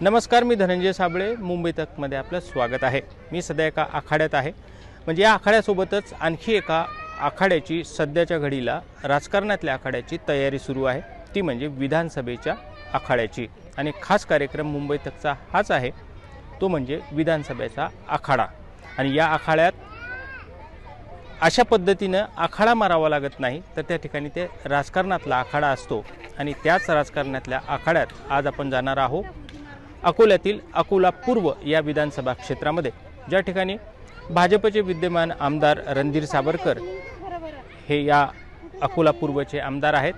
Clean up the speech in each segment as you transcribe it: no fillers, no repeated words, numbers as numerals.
नमस्कार, मी धनंजय साबळे, मुंबई तकमध्ये आपलं स्वागत आहे। मी सध्या एका आखाड्यात आहे। म्हणजे या आखाड्यासोबतच आणखी एका आखाड्याची सध्याच्या घडीला राजकारणातल्या आखाड्याची तयारी सुरू आहे, ती म्हणजे विधानसभेच्या आखाड्याची। आणि खास कार्यक्रम मुंबई तकचा हाच आहे, तो म्हणजे विधानसभेचा आखाडा। आणि या आखाड्यात अशा पद्धतीने आखाडा मारावा लागत नाही, तर त्या ठिकाणी ते राजकारणातला आखाडा असतो। आणि त्याच राजकारणातल्या आखाड्यात आज आपण जाणार आहोत अकोल्यातील अकोला पूर्व या विधानसभा क्षेत्रामध्ये, ज्या ठिकाणी भाजपचे विद्यमान आमदार रणधीर सावरकर हे या अकोला पूर्वचे आमदार आहेत।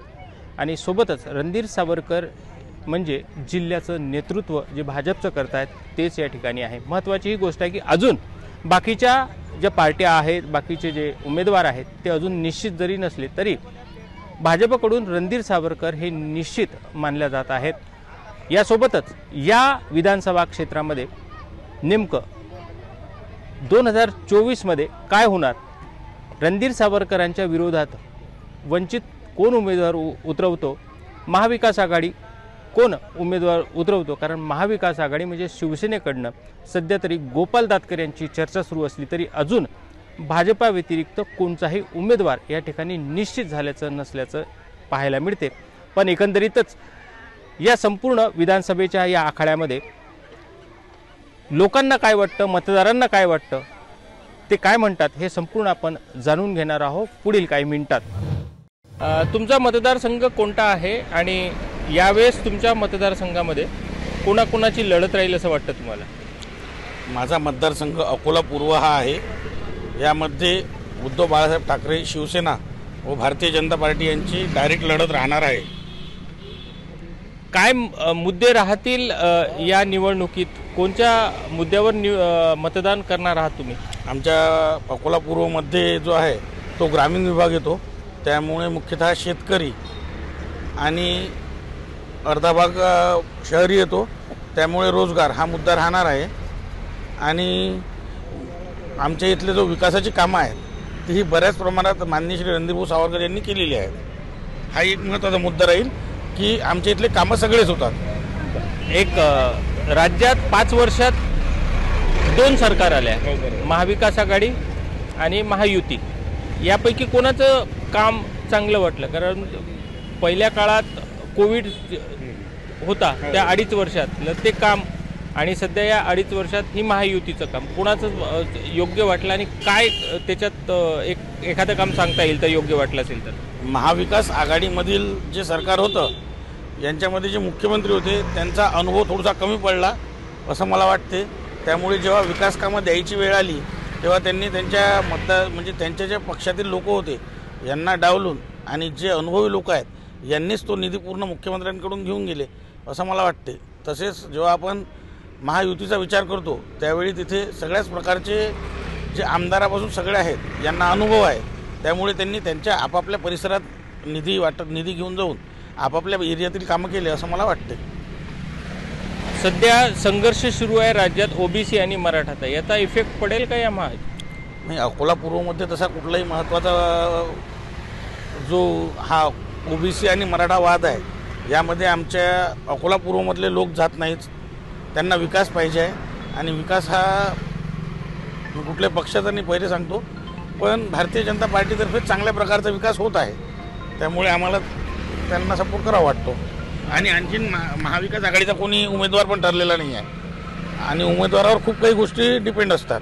आणि सोबतच रणधीर सावरकर म्हणजे जिल्ह्याचं नेतृत्व जे भाजपचं करतायत तेच या ठिकाणी आहे। महत्त्वाची ही गोष्ट आहे की अजून बाकीच्या ज्या पार्ट्या आहेत, बाकीचे जे उमेदवार आहेत ते अजून निश्चित जरी नसले तरी भाजपकडून रणधीर सावरकर हे निश्चित मानले जात आहेत। यासोबतच या विधानसभा क्षेत्रामध्ये नेमकं 2024 मध्ये काय होणार, रणधीर सावरकरांच्या विरोधात वंचित कोण उमेदवार उतरवतो, महाविकास आघाडी कोण उमेदवार उतरवतो। कारण महाविकास आघाडी म्हणजे शिवसेनेकडनं सध्या तरी गोपाल दातकर यांची चर्चा सुरू असली तरी अजून भाजपा व्यतिरिक्त कोणताही उमेदवार या ठिकाणी निश्चित झाल्याचं नसल्याचं पाहायला मिळते। पण एकंदरीतच या संपूर्ण विधानसभेच्या या आखाड्यामध्ये लोकांना काय वाटतं, मतदारांना काय वाटतं, ते काय म्हणतात हे संपूर्ण आपण जाणून घेणार आहोत पुढील काही मिनिटात। तुमचा मतदारसंघ कोणता आहे आणि यावेळेस तुमच्या मतदारसंघामध्ये कोणाकोणाची लढत राहील असं वाटतं तुम्हाला? माझा मतदारसंघ अकोला पूर्व हा आहे। यामध्ये उद्धव बाळासाहेब ठाकरे शिवसेना व भारतीय जनता पार्टी यांची डायरेक्ट लढत राहणार आहे। काय मुद्दे राहतील या निवडणुकीत, कोणत्या मुद्द्यावर मतदान करणार आहात तुम्ही? आमच्या अकोला पूर्वमध्ये जो आहे तो ग्रामीण विभाग येतो, त्यामुळे मुख्यतः शेतकरी आणि अर्धा भाग शहरी येतो, त्यामुळे रोजगार हा मुद्दा राहणार आहे। आणि आमच्या इथले जो विकासाची कामं आहेत ती बऱ्याच प्रमाणात माननीय श्री रणधीर सावरकर यांनी केलेली आहेत। हा एक महत्त्वाचा मुद्दा राहील की आमच्या इथले कामं सगळेच होतात। एक राज्यात 5 वर्षात 2 सरकार आले, महाविकास आघाडी आणि महायुती, यापैकी कोणाचं काम चांगलं वाटलं? कारण पहिल्या काळात कोविड होता त्या 2.5 वर्षातलं ते काम आणि सध्या या 2.5 वर्षात ही महायुतीचं काम कोणाचं योग्य वाटलं आणि काय त्याच्यात एखादं काम सांगता येईल तर योग्य वाटलं असेल तर? महाविकास आघाडीमधील जे सरकार होतं यांच्यामध्ये जे मुख्यमंत्री होते त्यांचा अनुभव थोडासा कमी पडला असं मला वाटते। त्यामुळे जेव्हा विकास कामं द्यायची वेळ आली तेव्हा त्यांनी त्यांच्या म्हणजे त्यांच्या ज्या पक्षातील लोक होते यांना डावलून आणि जे अनुभवी लोक आहेत यांनीच तो निधी पूर्ण मुख्यमंत्र्यांकडून घेऊन गेले असं मला वाटते। तसेच जेव्हा आपण महायुतीचा विचार करतो त्यावेळी तिथे सगळ्याच प्रकारचे जे आमदारापासून सगळे आहेत यांना अनुभव आहे, त्यामुळे त्यांनी त्यांच्या आपापल्या परिसरात निधी घेऊन जाऊन आपापल्या एरियातील कामं केले असं मला वाटते। सध्या संघर्ष सुरू आहे राज्यात ओबीसी आणि मराठा, याचा इफेक्ट पडेल का या नाही? अकोला पूर्वमध्ये तसा कुठलाही महत्त्वाचा जो हा ओबीसी आणि मराठा वाद आहे यामध्ये आमच्या अकोला पूर्वमधले लोक जात नाहीत। त्यांना विकास पाहिजे आहे आणि विकास हा कुठल्या पक्षाचा नाही पहिले सांगतो, पण भारतीय जनता पार्टीतर्फे चांगल्या प्रकारचा विकास होत आहे, त्यामुळे आम्हाला त्यांना सपोर्ट करावा वाटतो। आणि आणखीन महाविकास आघाडीचा कोणी उमेदवार पण ठरलेला नाही आहे आणि उमेदवारावर खूप काही गोष्टी डिपेंड असतात।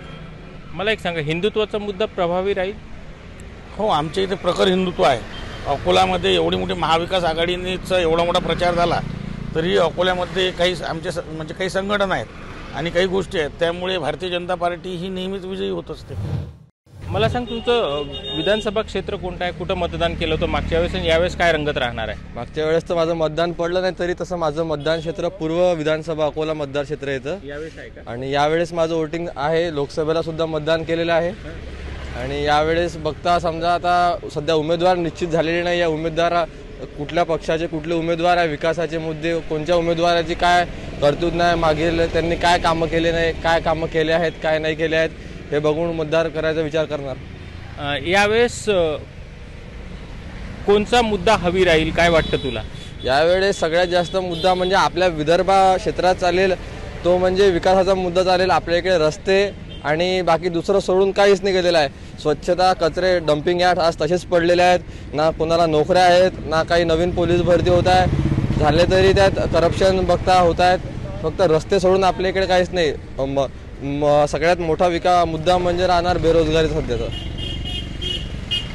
मला एक सांगा, हिंदुत्वाचा मुद्दा प्रभावी राहील? हो, आमच्या इथे प्रखर हिंदुत्व आहे। अकोल्यामध्ये एवढी मोठी महाविकास आघाडीचा एवढा मोठा प्रचार झाला तरी अकोल्यामध्ये काही आमचे म्हणजे काही संघटना आहेत आणि काही गोष्टी आहेत, त्यामुळे भारतीय जनता पार्टी ही नेहमीच विजयी होत असते। मला सांग, तुमचं विधानसभा क्षेत्र कोणतं आहे, कुठं मतदान केलं होतं मागच्या वेळेस आणि यावेळेस काय रंगत राहणार आहे? मागच्या वेळेस तर माझं मतदान पडलं नाही, तरी तसं माझं मतदान क्षेत्र पूर्व विधानसभा अकोला मतदार क्षेत्र येतं। यावेळेस आहे का? आणि यावेळेस माझं वोटिंग आहे, लोकसभेला सुद्धा मतदान केलेलं आहे। आणि यावेळेस बघता समजा आता सध्या उमेदवार निश्चित झालेले नाही, या उमेदवार कुठल्या पक्षाचे कुठले उमेदवार आहे, विकासाचे मुद्दे कोणत्या उमेदवाराची काय कर्तृत्व नाही, मागील त्यांनी काय कामं केले नाही, काय कामं केले आहेत, काय नाही केले आहेत हे बघून मतदार करायचा विचार करणार। यावेळेस कोणता मुद्दा हवी राहील काय वाटतं तुला? यावेळेस सगळ्यात जास्त मुद्दा म्हणजे आपल्या विदर्भ क्षेत्रात चालेल तो म्हणजे विकासाचा मुद्दा चालेल. आपल्या इकडे रस्ते आणि बाकी दुसरं सोडून काहीच नाही गेलेलं आहे. स्वच्छता, कचरे, डम्पिंग यार्ड आज तसेच पडलेले आहेत. ना कोणाला नोकऱ्या आहेत, ना काही नवीन पोलीस भरती होत आहे. झाले तरी त्यात करप्शन बघता होत आहेत. फक्त रस्ते सोडून आपल्या इकडे काहीच नाही. सगळ्यात मोठा मुद्दा म्हणजे राहणार बेरोजगारी सध्याचा.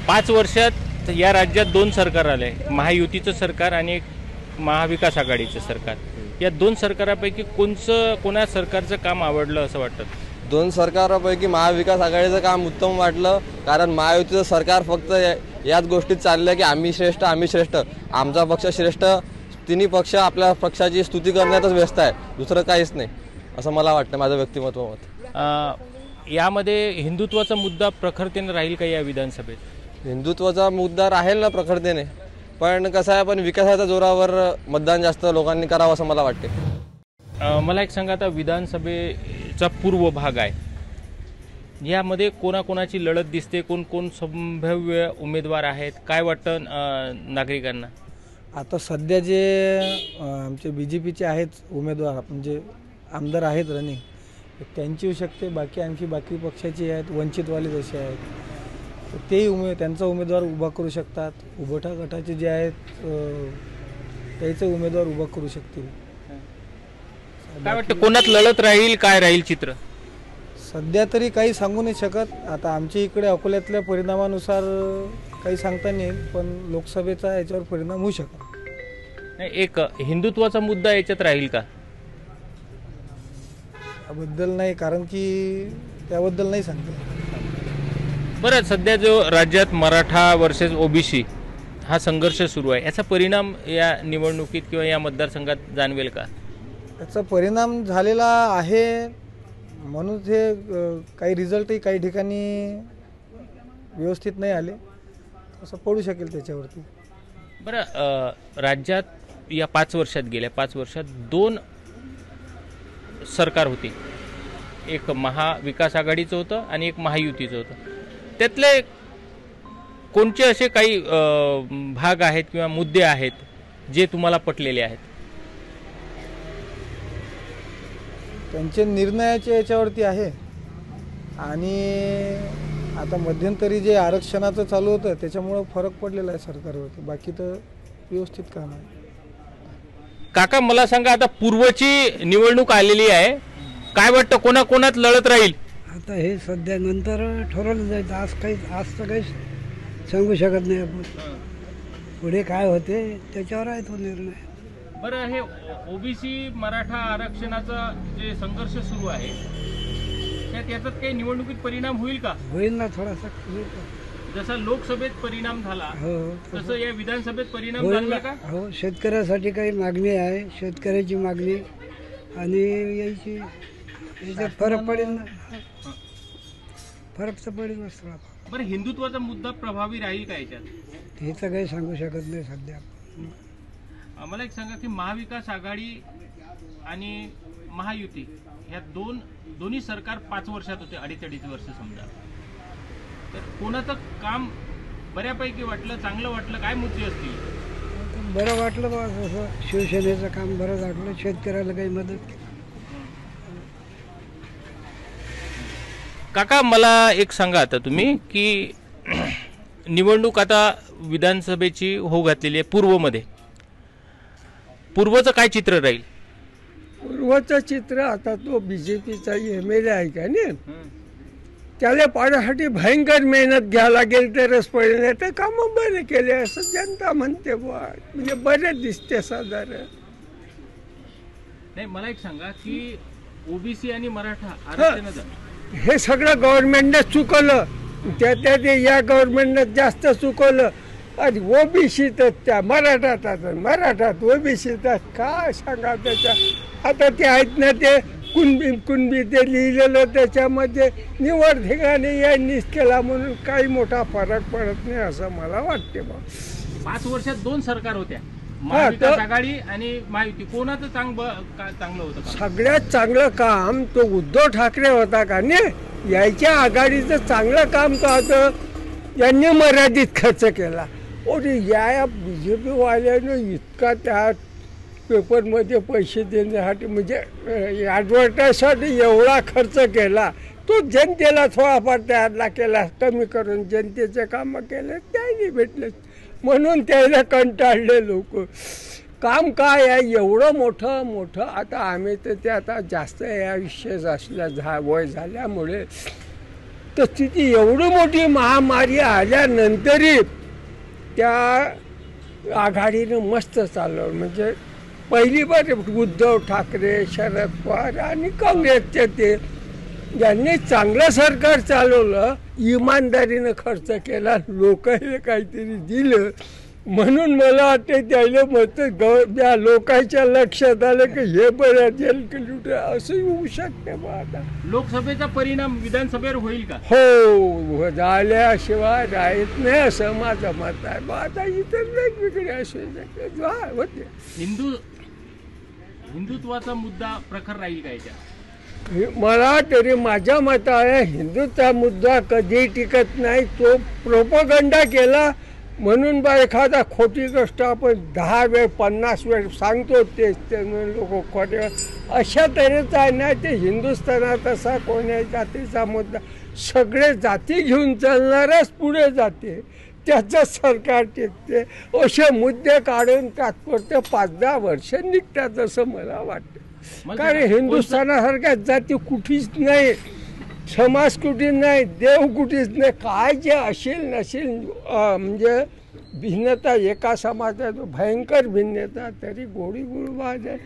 5 वर्षात या राज्यात 2 सरकार आले, महायुतीचं सरकार आणि एक महाविकास आघाडीचं सरकार. या 2 सरकारापैकी कोणा सरकारचं काम आवडलं असं वाटतं? 2 सरकारापैकी महाविकास आघाडीचं काम उत्तम वाटलं. कारण महायुतीचं सरकार फक्त याच गोष्टीत चाललं की आम्ही श्रेष्ठ, आम्ही श्रेष्ठ, आमचा पक्ष श्रेष्ठ. तिन्ही पक्ष आपल्या पक्षाची स्तुती करण्यातच व्यस्त आहे, दुसरं काहीच नाही असं मला वाटतं, माझं व्यक्तिमत्व मत. यामध्ये हिंदुत्वाचा मुद्दा प्रखरतेने राहील का या विधानसभेत? हिंदुत्वाचा मुद्दा राहील ना प्रखरतेने, पण कसं आहे, पण विकासाच्या जोरावर मतदान जास्त लोकांनी करावं असं मला वाटते. मला एक सांगा, आता विधानसभेचा पूर्व भाग आहे, यामध्ये कोणाकोणाची लढत दिसते, कोण संभाव्य उमेदवार आहेत, काय वाटतं नागरिकांना? आता सध्या जे आमचे BJPचे आहेत उमेदवार, म्हणजे आमदार आहेत रनिंग, त्यांची होऊ शकते. बाकी पक्षाचे आहेत, वंचितवाले जसे आहेत, तेही त्यांचा उमेदवार उभा करू शकतात. उभटा गटाचे जे आहेत त्याचे उमेदवार उभा करू शकतील. काय वाटतं, कोणात लढत राहील, काय राहील चित्र? सध्या तरी काही सांगू नाही शकत. आता आमच्या इकडे अकोल्यातल्या परिणामानुसार काही सांगता नाही येईल, पण लोकसभेचा याच्यावर परिणाम होऊ शकतो. एक हिंदुत्वाचा मुद्दा याच्यात राहील का? त्याबद्दल नाही, कारण की त्याबद्दल नाही सांगता. बरं, सध्या जो राज्यात मराठा वर्सेस OBC हा संघर्ष सुरू आहे, याचा परिणाम या निवडणुकीत किंवा या मतदारसंघात जाणवेल का? याचा परिणाम झालेला आहे, म्हणून हे काही रिझल्टही काही ठिकाणी व्यवस्थित नाही आले, असं पडू शकेल त्याच्यावरती. बरं, राज्यात या 5 वर्षात, गेल्या 5 वर्षात 2 सरकार होती. एक महाविकास आघाडीचं होतं आणि एक महायुतीचं होतं. त्यातले कोणते असे काही भाग आहेत किंवा मुद्दे आहेत जे तुम्हाला पटलेले आहेत? त्यांचे निर्णयाच्या याच्यावरती आहे. आणि आता मध्यंतरी जे आरक्षणाचं चालू होतं त्याच्यामुळं फरक पडलेला आहे सरकारवरती. बाकी तर व्यवस्थित काम आहे. काका, मला सांगा, आता पूर्वची निवडणूक आलेली आहे, काय वाटतं कोणाकोणात लढत राहील? आता हे सध्या नंतर ठरवलं जाईल. आज तर काही सांगू शकत नाही आपण. पुढे काय होते त्याच्यावर आहे तो निर्णय. बरं, हे OBC मराठा आरक्षणाचा जे संघर्ष सुरू आहे, त्याच्यात काही निवडणुकीत परिणाम होईल का? होईल ना, थोडासा. जसा लोकसभेत परिणाम झाला, हो, तसं या विधानसभेत परिणाम झाला का? हो, शेतकऱ्यासाठी काही मागणी आहे, शेतकऱ्याची मागणी आणि याच्यात फरक पडेल ना. फरक तर पडेलच थोडा. बरं, हिंदुत्वाचा मुद्दा प्रभावी राहील का याच्यात? हे तर काही सांगू शकत नाही सध्या. मला एक सांगा की महाविकास आघाडी आणि महायुती ह्या दोन्ही सरकार 5 वर्षात होते, 2.5 वर्ष समजा. तर कोणाचं काम बऱ्यापैकी वाटलं, चांगलं वाटलं, काय मुद्दे असतील? बरं वाटलं बा, जसं शिवसेनेचं काम बरं वाटलं, शेतकऱ्याला काही मदत. काका, मला एक सांगा आता तुम्ही की निवडणूक आता विधानसभेची होऊ घातलेली आहे पूर्वमध्ये. पूर्वचं काय चित्र राहील? पूर्वचं चित्र आता तो BJPचा MLA आहे का नाही, त्याला पाण्यासाठी भयंकर मेहनत घ्यावं लागेल तरच पडेल. नाही तर कामं बरे केले असं जनता म्हणते बुवा, म्हणजे बरे दिसते साधारण. नाही, मला एक सांगा की OBC आणि मराठा आरक्षणाचं हे सगळं गव्हर्नमेंटने चुकवलं. त्या या गव्हर्नमेंटनं जास्त चुकवलं. आणि OBC तर त्या मराठात OBC तर काय सांगा त्याच्या. आता ते आहेत ना, ते कुणबी ते लिहिलेलं त्याच्यामध्ये निवड ठिकाणी यांनीच केला म्हणून काही मोठा फरक पडत नाही असं मला वाटते बा. 5 वर्षात 2 सरकार होत्या, महाविकास आघाडी आणि महायुती. कोणाचं चांगलं होतं? सगळ्यात चांगलं काम तो उद्धव ठाकरे होता का नाही. याच्या आघाडीचं चांगलं काम का होतं, यांनी मर्यादित खर्च केला. और या बी जे पीवाल्यानं इतका त्या पेपरमध्ये पैसे देण्यासाठी म्हणजे ॲडव्हर्टाईजसाठी एवढा खर्च केला, तो जनतेला थोडाफार त्याला केला, कमी करून जनतेचे कामं केले, त्याही भेटले, म्हणून त्याला कंटाळले लोक. काम काय आहे एवढं मोठं आता आम्ही तर ते आता जास्त या विषय असल्या वय झाल्यामुळे तर तिथे एवढी मोठी महामारी आल्यानंतरही त्या आघाडीनं मस्त चालवलं. म्हणजे पहिली बार उद्धव ठाकरे, शरद पवार आणि काँग्रेसचे ते ज्यांनी चांगलं सरकार चालवलं, इमानदारीनं खर्च केला, लोकांना काहीतरी दिलं, म्हणून मला वाटतं त्याला मत त्या लोकांच्या लक्षात आलं की हे बरं जेल असं होऊ शकते. मग आता लोकसभेचा परिणाम विधानसभेवर होईल का? हो, झाल्याशिवाय राहत नाही असं माझं मत आहे. मग आता इतर वेगवेगळे असू शकते होते. हिंदुत्वाचा मुद्दा प्रखर राहील का याच्या? मला तरी माझ्या मताने हिंदूचा मुद्दा कधी टिकत नाही. तो प्रोपगंडा केला म्हणून बा एखादा खोटी गोष्ट आपण 10 वेळ 50 वेळ सांगतो, तेच ते लोक खोटे अशा तऱ्हेचा आहे. नाही ते हिंदुस्थानात असा कोण्या जातीचा मुद्दा, सगळे जाती घेऊन चालणारच पुढे जाते, त्याचं सरकार टिकते. असे मुद्दे काढून तात्पुरते 5-10 वर्ष निघतात असं मला वाटतं. कारण हिंदुस्थानासारख्या जाती कुठेच नाही, समाज कुठे नाही, देव कुठेच नाही. काय जे असेल नसेल म्हणजे भिन्नता एका समाजात भयंकर भिन्नता, तरी गोडी गुळबाज आहे.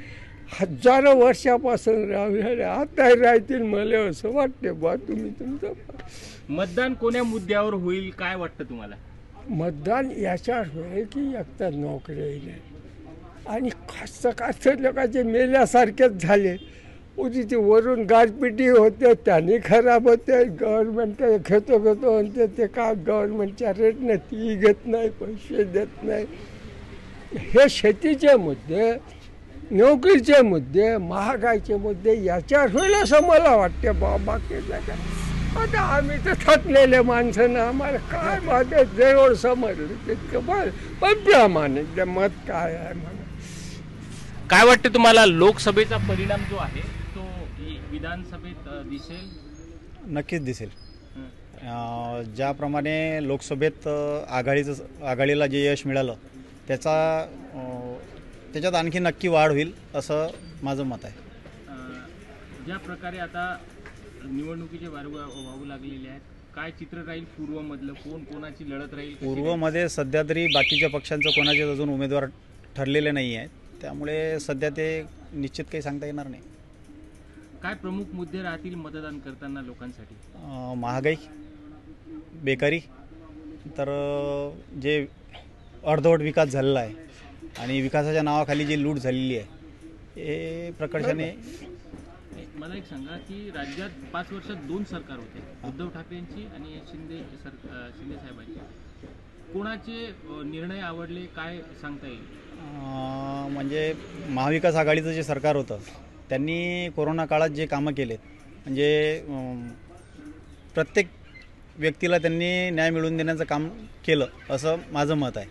हजारो वर्षापासून राहिलेले आता राहतील मला असं वाटते. बा तुम्ही तुमचं मतदान कोण्या मुद्द्यावर होईल काय वाटतं तुम्हाला? मतदान याच्यावर होईल की एकतर नोकरी येईल आणि खास लोकांचे मेल्यासारखेच झाले. उद्या वरून गारपिटी होते, त्याने खराब होते. गव्हर्नमेंट घेतो आणि ते का गव्हर्नमेंटच्या रेटने ती घेत नाही, पैसे देत नाही. हे शेतीचे मुद्दे, नोकरीचे मुद्दे, महागाईचे मुद्दे याच्यावर होईल असं मला वाटते. बाकी आता आम्ही तर थकलेले माणसं ना, आम्हाला काय माझं जवळ समजलं तितकं बरं, पण प्रामाणिक मत काय आहे मला. काय वाटतं तुम्हाला लोकसभेचा परिणाम जो आहे तो विधानसभेत दिसेल? नक्कीच दिसेल. ज्याप्रमाणे लोकसभेत आघाडीला जे यश मिळालं त्याच्यात आणखी नक्की वाढ होईल असं माझं मत आहे. ज्या प्रकारे आता निवडणुकीचे वाहू लागलेले आहेत, काय चित्र राहील पूर्वमधलं? कोणाची लढत राहील? पूर्वमध्ये सध्या तरी बाकीच्या पक्षांचं कोणाचे अजून उमेदवार ठरलेले नाही आहेत, त्यामुळे सध्या ते निश्चित काही सांगता येणार नाही. काय प्रमुख मुद्दे राहतील मतदान करताना लोकांसाठी? महागाई, बेकारी, तर जे अर्धवट विकास झालेला आहे आणि विकासाच्या नावाखाली जी लूट झालेली आहे हे प्रकर्षाने. मला एक सांगा की राज्यात 5 वर्षात 2 सरकार होते, उद्धव ठाकरेंची आणि शिंदे साहेबांची. कोणाचे निर्णय आवडले काय सांगता येईल? म्हणजे महाविकास आघाडीचं जे सरकार होतं त्यांनी कोरोना काळात जे कामं केलेत, म्हणजे प्रत्येक व्यक्तीला त्यांनी न्याय मिळवून देण्याचं काम केलं असं माझं मत आहे.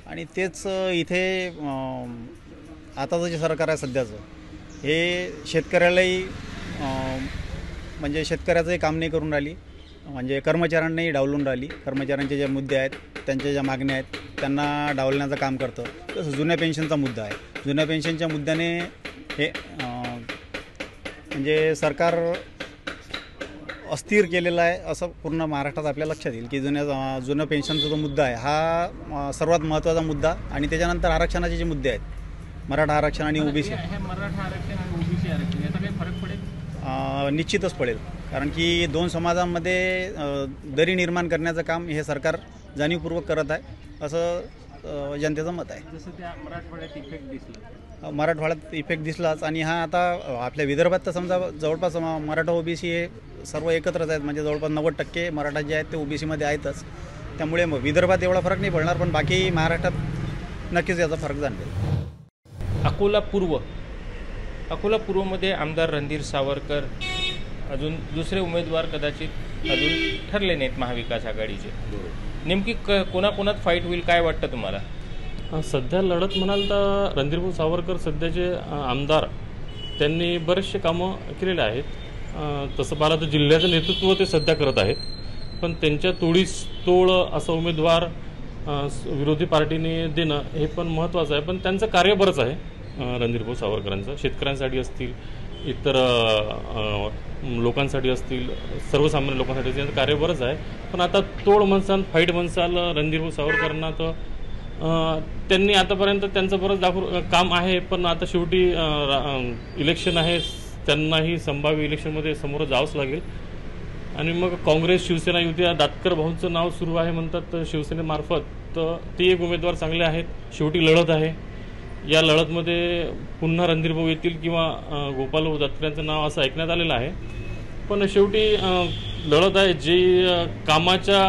आणि तेच इथे आताचं जे सरकार आहे सध्याचं, हे शेतकऱ्यालाही म्हणजे शेतकऱ्याचंही काम नाही करून राहिली, म्हणजे कर्मचाऱ्यांनाही डावलून राहिली. कर्मचाऱ्यांचे जे मुद्दे आहेत, त्यांच्या ज्या मागण्या आहेत त्यांना डावलण्याचं काम करतं. तसं जुन्या पेन्शनचा मुद्दा आहे, जुन्या पेन्शनच्या मुद्द्याने हे म्हणजे सरकार अस्थिर केलेलं आहे असं पूर्ण महाराष्ट्रात आपल्या लक्षात येईल. की जुन्या पेन्शनचा जो मुद्दा आहे हा सर्वात महत्त्वाचा मुद्दा. आणि त्याच्यानंतर आरक्षणाचे जे मुद्दे आहेत, मराठा आरक्षण आणि ओबीसी, मराठा आरक्षण आणि ओबीसी आरक्षण याचा काही फरक पडेल? निश्चितच पडेल. कारण की 2 समाजांमध्ये दरी निर्माण करण्याचं काम हे सरकार जाणीवपूर्वक करत आहे असं जनतेचं मत आहे. जसं त्या मराठवाड्यात इफेक्ट दिसला, मराठवाड्यात इफेक्ट दिसलाच. आणि हा आता आपल्या विदर्भात तर समजा जवळपास मराठा ओबीसी हे सर्व एकत्रच आहेत, म्हणजे जवळपास 90% मराठा जे आहेत ते ओबीसीमध्ये आहेतच. त्यामुळे मग विदर्भात एवढा फरक नाही पडणार, पण बाकी महाराष्ट्रात नक्कीच याचा फरक जाणवेल. अकोला पूर्वमध्ये आमदार रणधीर सावरकर, अजून दुसरे उमेदवार कदाचित अजून ठरले नाहीत महाविकास आघाडीचे. नेमकी कोणाकोणात फाईट होईल काय वाटतं तुम्हाला? सध्या लढत म्हणाल तर रणधीरभाऊ सावरकर सध्याचे आमदार त्यांनी बरेचसे कामं केलेले आहेत. तसं पाहिलं तर जिल्ह्याचं नेतृत्व ते सध्या करत आहेत, पण त्यांच्या तोडीस तोड असा उमेदवार विरोधी पार्टीने देणं हे पण महत्त्वाचं आहे. पण त्यांचं कार्य बरंच आहे रणधीरभाऊ सावरकरांचं. शेतकऱ्यांसाठी असतील, इतर लोकांसाठी असतील, सर्वसामान्य लोकांसाठी असतील, त्यांचं कार्य बरंच आहे. पण आता तोड म्हणसाल, फाईट म्हणसाल रणधीरभाऊ सावरकरांना तर त्यांनी आतापर्यंत त्यांचं बरंच काम आहे. पण आता शेवटी इलेक्शन आहे, त्यांनाही संभाव्य इलेक्शनमध्ये समोर जावंच लागेल. आणि मग काँग्रेस शिवसेना युती दातकर भाऊंचं नाव सुरू आहे म्हणतात, तर शिवसेनेमार्फत तर ते एक उमेदवार चांगले आहेत. शेवटी लढत आहे. या लढतमध्ये पुन्हा रणधीरभाऊ येतील किंवा गोपालभाऊ दातकरांचं नाव असं ऐकण्यात आलेलं आहे. पण शेवटी लढत आहे. जे कामाच्या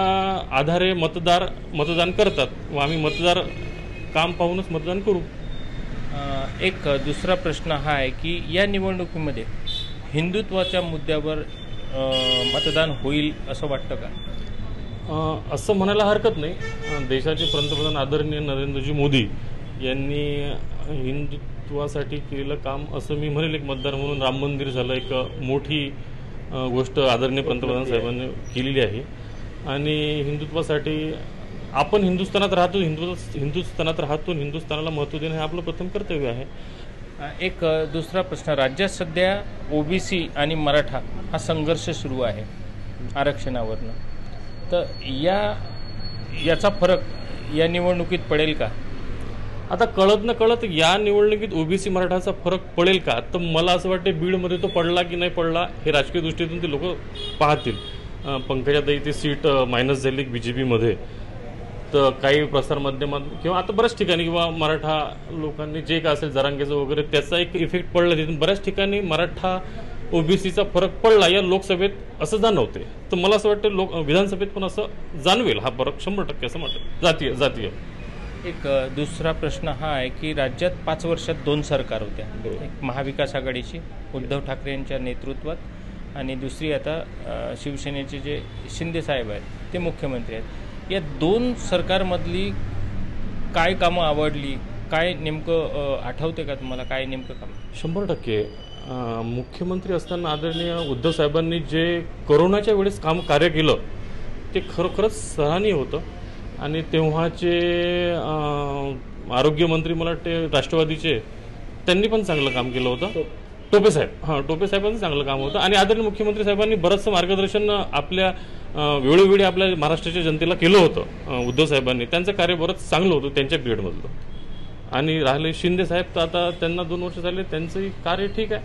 आधारे मतदान करतात व आम्ही मतदार काम पाहूनच मतदान करू. एक दुसरा प्रश्न हा आहे की या निवडणुकीमध्ये हिंदुत्वाच्या मुद्द्यावर मतदान होईल असं वाटतं का? असं म्हणायला हरकत नाही. देशाचे पंतप्रधान आदरणीय नरेंद्रजी मोदी यांनी हिंदुत्वासाठी केलेलं काम असं मी म्हणेल. एक मतदार म्हणून राम मंदिर झालं, एक मोठी गोष्ट आदरणीय पंतप्रधान साहेबांनी केलेली आहे. आणि हिंदुत्वासाठी आपण हिंदुस्थानात राहतो, हिंदुस्थानाला महत्त्व देणं हे आपलं प्रथम कर्तव्य आहे. एक दुसरा प्रश्न, राज्यात सध्या ओबीसी आणि मराठा हा संघर्ष सुरू आहे आरक्षणावरनं, तर याचा फरक या निवडणुकीत पडेल का? आता कळत न कळत या निवडणुकीत ओबीसी मराठाचा फरक पडेल का, तर मला असं वाटतं बीडमध्ये तो पडला की नाही पडला हे राजकीय दृष्टीतून ते लोक पाहतील. पंकजाताई ती सीट मायनस झाली बीजेपीमध्ये, तर काही प्रसारमाध्यमात किंवा आता बऱ्याच ठिकाणी किंवा मराठा लोकांनी जे काय असेल जरांगेचं वगैरे त्याचा एक इफेक्ट पडला. तिथून बऱ्याच ठिकाणी मराठा ओबीसीचा फरक पडला या लोकसभेत असं जाणवते. तर मला असं वाटतं विधानसभेत पण असं जाणवेल हा फरक 100% असं म्हणतात जातीय. एक दुसरा प्रश्न हा आहे की राज्यात 5 वर्षात 2 सरकार होत्या. एक महाविकास आघाडीची उद्धव ठाकरे यांच्या नेतृत्वात, आणि दुसरी आता शिवसेनेचे जे शिंदे साहेब आहेत ते मुख्यमंत्री आहेत. या 2 सरकारमधली काय कामं आवडली, काय नेमकं आठवते का तुम्हाला, काय नेमकं काम? 100% मुख्यमंत्री असताना आदरणीय उद्धव साहेबांनी जे कोरोनाच्या वेळेस कार्य केलं ते खरोखरच सराहनीय होतं. आणि तेव्हाचे आरोग्यमंत्री मला वाटते राष्ट्रवादीचे, त्यांनी पण चांगलं काम केलं होतं. टोपे साहेबांचं चांगलं काम होतं. आणि आदरणीय मुख्यमंत्री साहेबांनी बरंचसं मार्गदर्शन आपल्या वेळोवेळी आपल्या महाराष्ट्राच्या जनतेला केलं होतं. उद्धव साहेबांनी त्यांचं कार्य बरंच चांगलं होतं त्यांच्या पिरियडमधलं. आणि राहिले शिंदे साहेब तर आता त्यांना 2 वर्ष झाले, त्यांचंही कार्य ठीक आहे,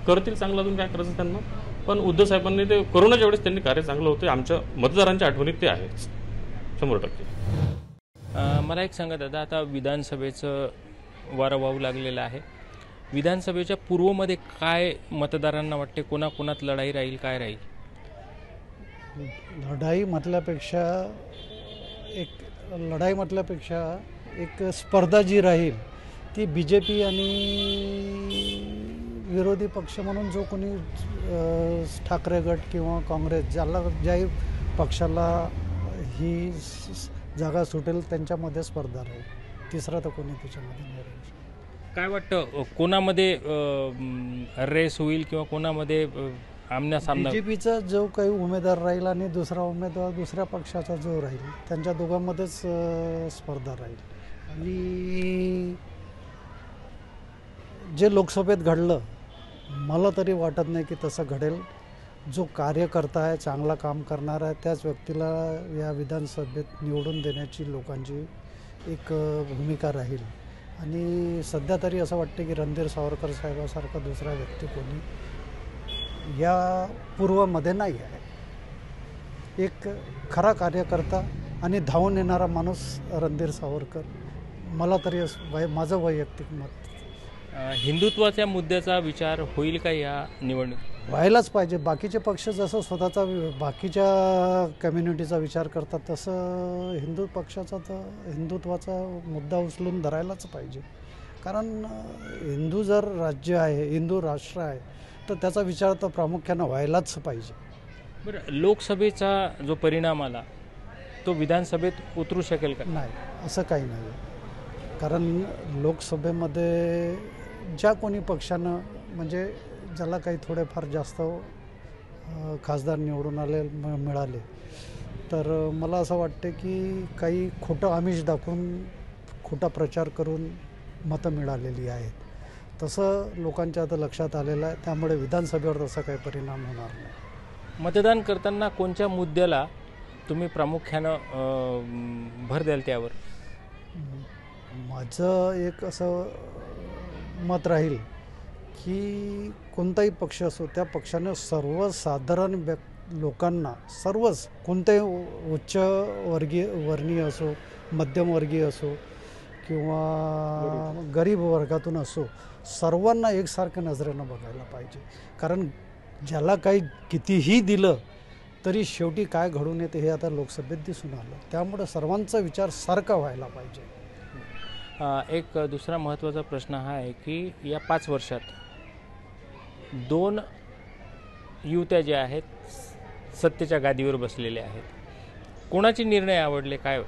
करतील चांगलं, अजून काय करायचं त्यांना. पण उद्धव साहेबांनी ते कोरोनाच्या वेळेस त्यांनी कार्य चांगलं होतं, आमच्या मतदारांच्या आठवणीत ते आहेच 100%. मला एक सांगा दादा, आता विधानसभेचं वारं वाहू लागलेलं आहे. विधानसभेच्या पूर्वमध्ये काय मतदारांना वाटते, कोणाकोणात लढाई राहील, काय राहील? लढाई म्हटल्यापेक्षा एक स्पर्धा जी राहील ती BJP आणि विरोधी पक्ष म्हणून जो कोणी ठाकरे गट किंवा काँग्रेस ज्याही पक्षाला ही जागा सुटेल त्यांच्यामध्ये स्पर्धा राहील. तिसरा तर कोणी त्याच्यामध्ये नाही राहील. काय वाटतं कोणामध्ये रेस होईल किंवा कोणामध्ये आमना-सामना? BJPचा जो काही उमेदवार राहील आणि दुसरा उमेदवार दुसऱ्या पक्षाचा जो राहील त्यांच्या दोघांमध्येच स्पर्धा राहील. आणि जे लोकसभेत घडलं मला तरी वाटत नाही की तसं घडेल. जो कार्यकर्ता आहे, चांगला काम करणार आहे, त्याच व्यक्तीला या विधानसभेत निवडून देण्याची लोकांची एक भूमिका राहील. आणि सध्या तरी असं वाटतं की रणधीर सावरकर साहेबासारखा दुसरा व्यक्ती कोणी या पूर्वामध्ये नाही आहे. एक खरा कार्यकर्ता आणि धावून येणारा माणूस रणधीर सावरकर, मला तरी माझं वैयक्तिक मत. हिंदुत्वाच्या मुद्द्याचा विचार होईल का या निवडणुकीत? व्हायलाच पाहिजे. बाकीचे पक्ष जसं स्वतःचा बाकीच्या कम्युनिटीचा विचार करतात तसं हिंदुत्वाचा मुद्दा उचलून धरायलाच पाहिजे. कारण हिंदू जर राज्य आहे, हिंदू राष्ट्र आहे, तर त्याचा विचार तर प्रामुख्यानं व्हायलाच पाहिजे. बरं, लोकसभेचा जो परिणाम आला तो विधानसभेत उतरू शकेल का? नाही, असं काही नाही. कारण लोकसभेमध्ये ज्या कोणी पक्षानं म्हणजे ज्याला काही थोडेफार जास्त खासदार निवडून मिळाले, तर मला असं वाटतं की काही खोटं आमिष दाखवून खोटा प्रचार करून मतं मिळालेली आहेत. तसं लोकांच्या आता लक्षात आलेलं आहे. त्यामुळे विधानसभेवर तसा काही परिणाम होणार नाही. मतदान करताना कोणत्या मुद्द्याला तुम्ही प्रामुख्यानं भर द्याल त्यावर? माझं एक असं मत राहील की कोणताही पक्ष असो, त्या पक्षानं सर्वसाधारण लोकांना, सर्वच कोणत्याही उच्च वर्णीय असो, मध्यमवर्गीय असो किंवा गरीब वर्गातून असो, सर्वांना एकसारख्या नजरेनं बघायला पाहिजे. कारण ज्याला काही कितीही दिलं तरी शेवटी काय घडून येते हे आता लोकसभेत दिसून आलं. त्यामुळे सर्वांचा विचार सारखा व्हायला पाहिजे. एक दुसरा महत्त्वाचा प्रश्न हा आहे की या 5 वर्षात 2 युवत्या ज्या आहेत सत्तेच्या गादीवर बसलेल्या आहेत. कोणाचे निर्णय आवडले? काय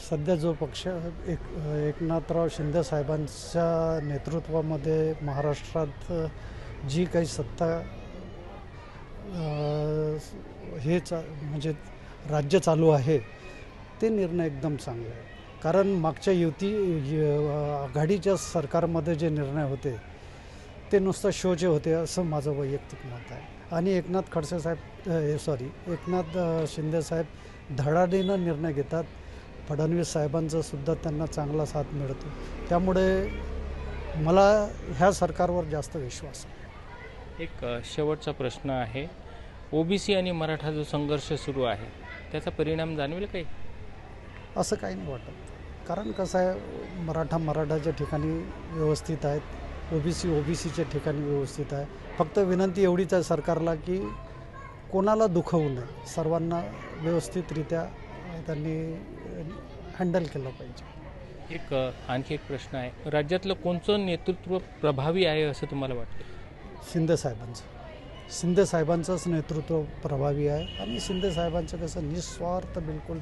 सध्या जो पक्ष एकनाथराव शिंदे साहेबांच्या नेतृत्वामध्ये महाराष्ट्रात जी काही सत्ता म्हणजे राज्य चालू आहे, ते निर्णय एकदम चांगले आहे. कारण मागच्या आघाडीच्या सरकारमध्ये जे निर्णय होते ते नुसतं शोचे होते असं माझं वैयक्तिक मत आहे. आणि एकनाथ शिंदे साहेब धडाडीनं निर्णय घेतात. फडणवीस साहेबांचा सुद्धा त्यांना चांगला साथ मिळतो. त्यामुळे मला ह्या सरकारवर जास्त विश्वास आहे. एक शेवटचा प्रश्न आहे. ओबीसी आणि मराठा जो संघर्ष सुरू आहे त्याचा परिणाम जाणवेल काही? असं काही नाही वाटत. कारण कसं आहे, मराठाच्या ठिकाणी व्यवस्थित आहेत, ओबीसीच्या ठिकाणी व्यवस्थित आहे. फक्त विनंती एवढीच आहे सरकारला की कोणाला दुखवू नये, सर्वांना व्यवस्थितरित्या त्यांनी हँडल केलं पाहिजे. आणखी एक प्रश्न आहे. राज्यातलं कोणतं नेतृत्व प्रभावी आहे असं तुम्हाला वाटतं? शिंदे साहेबांचंच नेतृत्व प्रभावी आहे. आणि शिंदे साहेबांचं कसं निस्वार्थ बिलकुल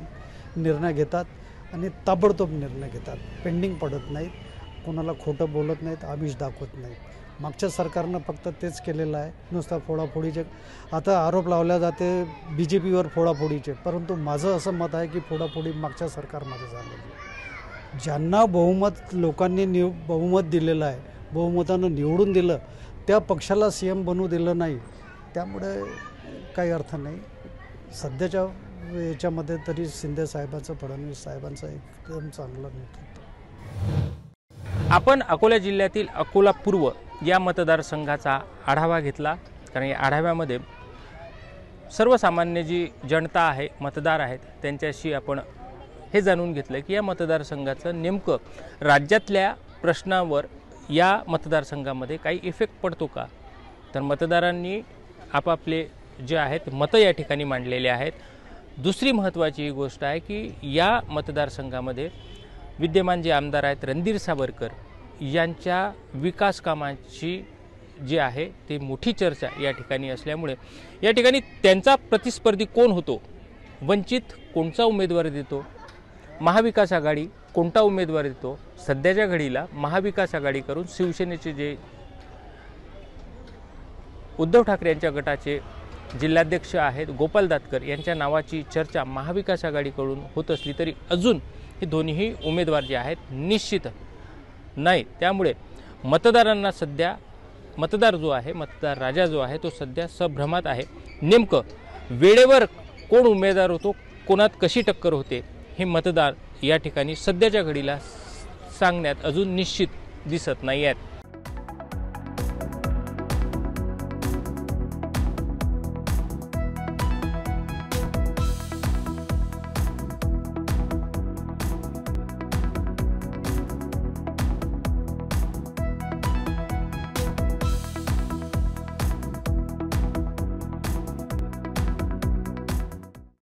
निर्णय घेतात आणि ताबडतोब निर्णय घेतात. पेंडिंग पडत नाहीत, कोणाला खोटं बोलत नाहीत, आमिष दाखवत नाहीत. मागच्या सरकारनं फक्त तेच केलेलं आहे. नुसता फोडाफोडीचे आता आरोप लावल्या जाते BJPवर फोडाफोडीचे, परंतु माझं असं मत आहे की फोडाफोडी मागच्या सरकारमध्ये झालेली. ज्यांना बहुमत लोकांनी बहुमत दिलेलं आहे, बहुमतानं निवडून दिलं, त्या पक्षाला CM बनवू दिलं नाही. त्यामुळे काही अर्थ नाही. सध्याच्या याच्यामध्ये तरी शिंदे साहेबांचं, फडणवीस साहेबांचं एकदम चांगलं नेतृत्व. आपण अकोला जिल्ह्यातील अकोला पूर्व या मतदारसंघाचा आढावा घेतला. कारण या आढाव्यामध्ये सर्वसामान्य जी जनता आहे, मतदार आहेत, त्यांच्याशी आपण हे जाणून घेतलं की या मतदारसंघाचं नेमकं राज्यातल्या प्रश्नावर या मतदारसंघामध्ये काही इफेक्ट पडतो का. तर मतदारांनी आपापले जे आहेत मतं या ठिकाणी मांडलेले आहेत. दुसरी महत्त्वाची गोष्ट आहे की या मतदारसंघामध्ये विद्यमान जे आमदार आहेत रणधीर सावरकर यांच्या विकास कामाची जी आहे ती मोठी चर्चा या ठिकाणी असल्यामुळे या ठिकाणी त्यांचा प्रतिस्पर्धी कोण होतो, वंचित कोणता उमेदवार देतो, महाविकास आघाडी कोणता उमेदवार देतो. सध्याच्या घडीला महाविकास आघाडी करून शिवसेनेचे जे उद्धव ठाकरे यांच्या गटाचे जिल्हाध्यक्ष आहेत गोपाल दातकर यांच्या नावाची चर्चा महाविकास आघाडीकडून होत असली तरी अजून हे दोन्ही उमेदवार जे आहेत निश्चित नाही. त्यामुळे मतदारांना सध्या मतदार जो आहे, मतदार राजा जो आहे तो सध्या संभ्रमात आहे. नेमकं वेळेवर कोण उमेदवार होतो, कोणात कशी टक्कर होते हे मतदार या ठिकाणी सध्याच्या घडीला सांगण्यात अजून निश्चित दिसत नाही आहेत.